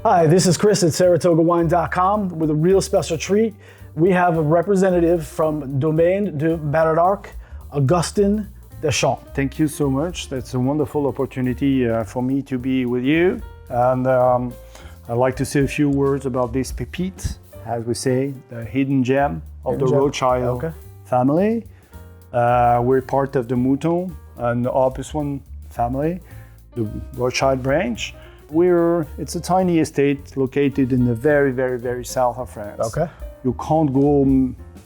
Hi, this is Chris at SaratogaWine.com with a real special treat. We have a representative from Domaine de Baroness, Augustine Deschamps. Thank you so much. That's a wonderful opportunity for me to be with you. And I'd like to say a few words about this pépite, as we say, the hidden gem of the Rothschild family. We're part of the Mouton and the Augustine family, the Rothschild branch. It's a tiny estate located in the very, very, very south of France. Okay. You can't go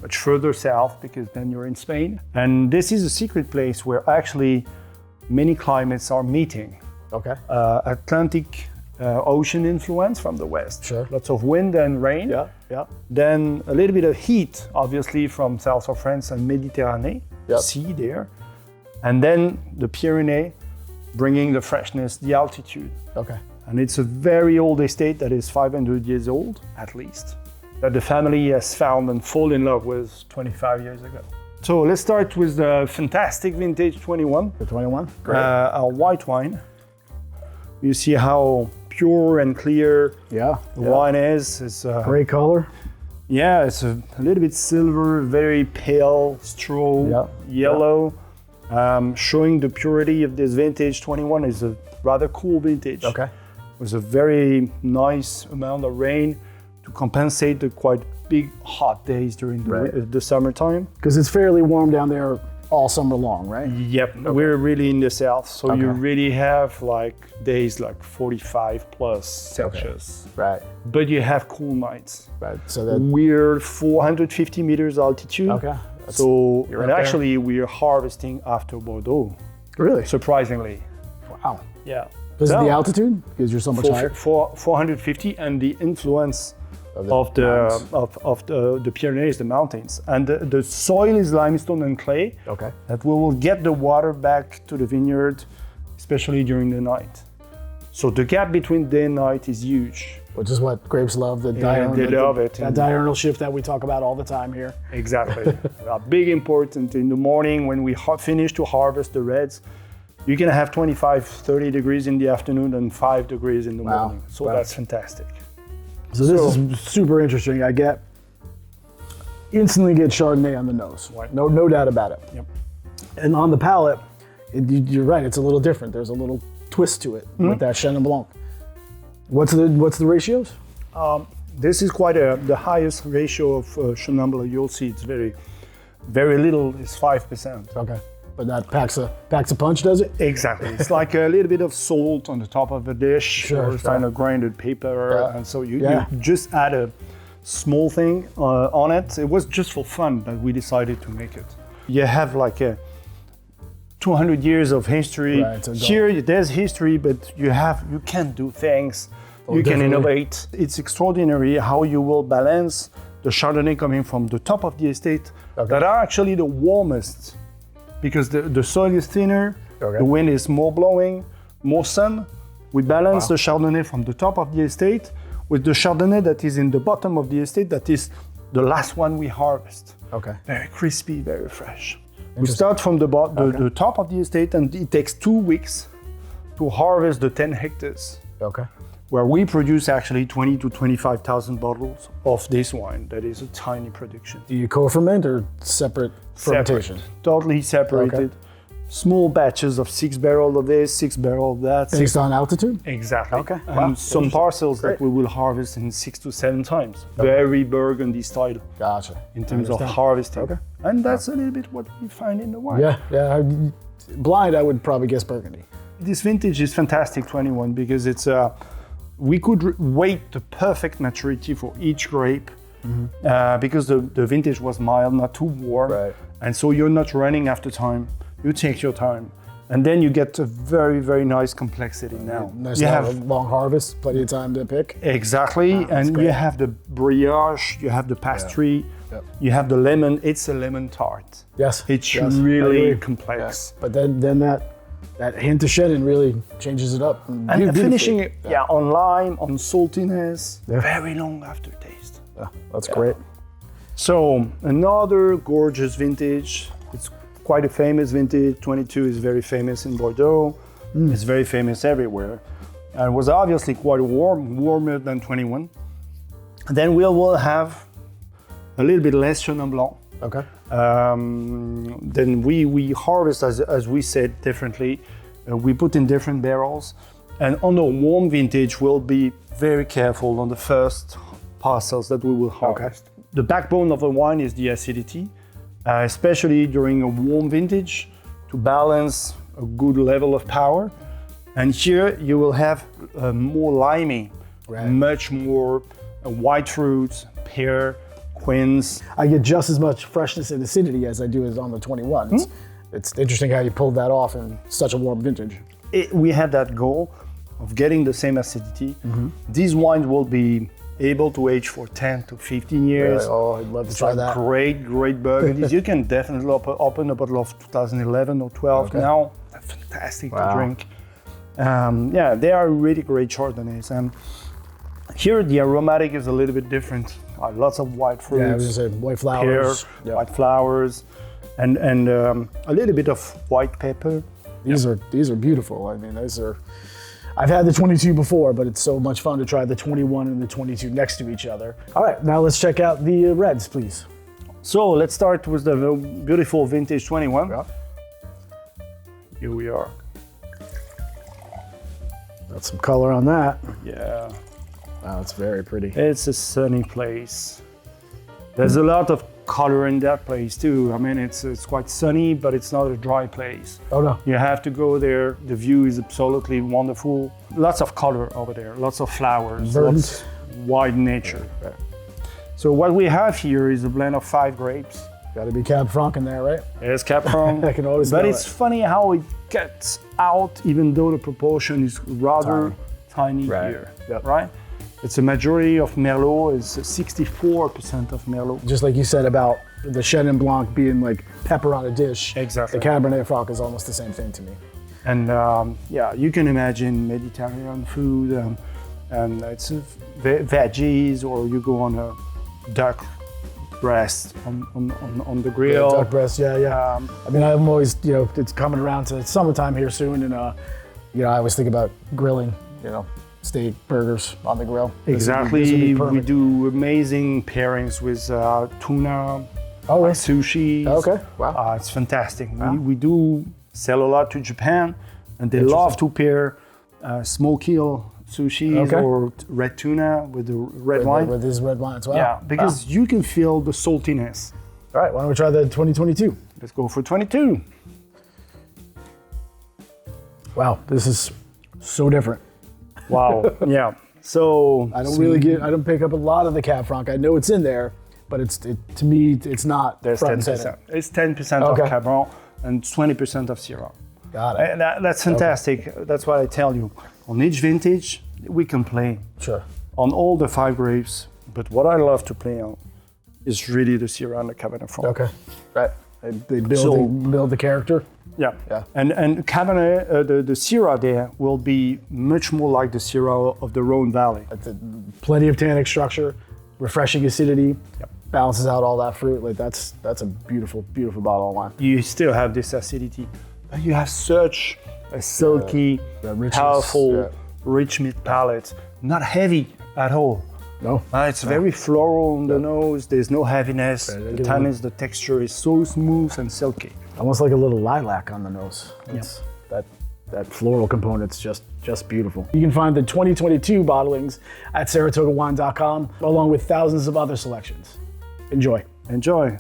much further south because then you're in Spain. And this is a secret place where actually many climates are meeting. Okay. Atlantic Ocean influence from the west. Sure. Lots of wind and rain. Yeah, yeah. Then a little bit of heat, obviously, from south of France and Mediterranean Sea there. And then the Pyrenees, bringing the freshness, the altitude. Okay. And it's a very old estate that is 500 years old, at least, that the family has found and fall in love with 25 years ago. So let's start with the fantastic vintage 21. The 21? Great. Our white wine. You see how pure and clear the wine is. It's great color. Yeah, it's a little bit silver, very pale, straw, yellow. Showing the purity of this vintage 21 is a rather cool vintage. Okay. With a very nice amount of rain to compensate the quite big hot days during the summertime. Because it's fairly warm down there all summer long, right? Yep, we're really in the south, so you really have like days like 45 plus Celsius. Right. But you have cool nights. Right. So that we're 450 meters altitude. Okay. So and actually we are harvesting after Bordeaux. Really? Surprisingly. Wow. Yeah. Because of the altitude? Because you're so much higher? 450 and the influence of the Pyrenees, the mountains. And the soil is limestone and clay. Okay. That we will get the water back to the vineyard, especially during the night. So the gap between day and night is huge. Which is what grapes love, the diurnal. They love it. That diurnal shift that we talk about all the time here. Exactly. A big important in the morning when we finish to harvest the reds. You can have 25, 30 degrees in the afternoon and 5 degrees in the morning. So that's fantastic. So this is super interesting. I instantly get Chardonnay on the nose. Right. No doubt about it. Yep. And on the palate, you're right, it's a little different. There's a little twist to it with that Chenin Blanc. What's the ratios? This is quite the highest ratio of Chenin Blanc. You'll see it's very, very little is 5%. Okay. But that packs a punch, does it? Exactly. It's like a little bit of salt on the top of a dish, or kind of grinded paper, and so you just add a small thing on it. It was just for fun that we decided to make it. You have like a 200 years of history. Here, there's history, but you can do things. You can innovate. It's extraordinary how you will balance the Chardonnay coming from the top of the estate that are actually the warmest. Because the soil is thinner, the wind is more blowing, more sun. We balance the Chardonnay from the top of the estate with the Chardonnay that is in the bottom of the estate, that is the last one we harvest. Okay. Very crispy, very fresh. We start from the top of the estate, and it takes 2 weeks to harvest the 10 hectares. Okay. Where we produce actually 20 to 25,000 bottles of this wine. That is a tiny production. Do you co-ferment or separate fermentation? Totally separated. Okay. Small batches of 6 barrels of this, 6 barrels of that. Based on altitude? Exactly. Okay. And some parcels that we will harvest in 6 to 7 times. Very Burgundy style. Gotcha. In terms of harvesting. Okay. And that's a little bit what we find in the wine. Yeah. Blind, I would probably guess Burgundy. This vintage is fantastic 21 because it's we could wait the perfect maturity for each grape because the vintage was mild, not too warm. Right. And so you're not running after time. You take your time. And then you get a very, very nice complexity now. You have a long harvest, plenty of time to pick. Exactly. And you have the brioche, you have the pastry, you have the lemon. It's a lemon tart. Yes. It's really complex. But then that hint of Chenin really changes it up. And finishing it on lime, on saltiness, very long aftertaste. Yeah, that's great. So another gorgeous vintage. It's quite a famous vintage. 22 is very famous in Bordeaux. It's very famous everywhere. And it was obviously quite warm, warmer than 21. And then we will have a little bit less Chenin Blanc. Okay. Then we harvest, as we said, differently. We put in different barrels. And on the warm vintage, we'll be very careful on the first parcels that we will harvest. Okay. The backbone of the wine is the acidity, especially during a warm vintage, to balance a good level of power. And here you will have more limey, much more white fruits, pear, quince. I get just as much freshness and acidity as I do as on the 21s. It's interesting how you pulled that off in such a warm vintage. We had that goal of getting the same acidity. These wines will be able to age for 10 to 15 years. Really? Oh, I'd love to try that. Great burgundies. You can definitely open a bottle of 2011 or 12 now. They're fantastic to drink. Yeah, they are really great Chardonnays. And here the aromatic is a little bit different. Lots of white fruits. Yeah, I was gonna say white flowers. Pear, white flowers, and a little bit of white pepper. These are beautiful. I mean, I've had the 22 before, but it's so much fun to try the 21 and the 22 next to each other. All right, now let's check out the reds, please. So let's start with the beautiful vintage 21. Yeah. Here we are. Got some color on that. Yeah. Wow, it's very pretty. It's a sunny place. There's a lot of color in that place too. I mean, it's quite sunny, but it's not a dry place. Oh no. You have to go there. The view is absolutely wonderful. Lots of color over there, lots of flowers, lots wide nature. Right. So what we have here is a blend of 5 grapes. Got to be Cab Franc in there, right? It's Cab Franc. I can always But smell it's funny how it gets out, even though the proportion is rather tiny here, right? It's a majority of Merlot, is 64% of Merlot. Just like you said about the Chenin Blanc being like pepper on a dish. Exactly. The Cabernet Franc is almost the same thing to me. And yeah, you can imagine Mediterranean food, and it's veggies, or you go on a duck breast on the grill. Yeah, duck breast, yeah. I mean, I'm always, it's coming around to summertime here soon, and I always think about grilling, steak, burgers on the grill. Exactly. We do amazing pairings with tuna, sushi. Okay, wow. It's fantastic. Wow. We do sell a lot to Japan, and they love to pair smoky sushi or red tuna with the red wine. With this red wine as well. Yeah, because you can feel the saltiness. All right, why don't we try the 2022? Let's go for 22. Wow, this is so different. Wow, yeah. So I don't pick up a lot of the Cab Franc. I know it's in there, but to me, it's not. There's front 10%. It's 10% of Cab Franc and 20% of Syrah. Got it. That's fantastic. Okay. That's what I tell you. On each vintage, we can play. Sure. On all the 5 grapes, but what I love to play on is really the Syrah and the Cabernet Franc. Okay. Right. They build the character. Yeah. And Cabernet, the Syrah there will be much more like the Syrah of the Rhone Valley. Plenty of tannic structure, refreshing acidity, balances out all that fruit. Like that's a beautiful, beautiful bottle of wine. You still have this acidity, but you have such a silky, powerful, rich mid palate. Not heavy at all. No. It's very floral on the nose. There's no heaviness. The tannins, the texture is so smooth and silky. Almost like a little lilac on the nose. That floral component's just beautiful. You can find the 2022 bottlings at SaratogaWine.com, along with thousands of other selections. Enjoy. Enjoy.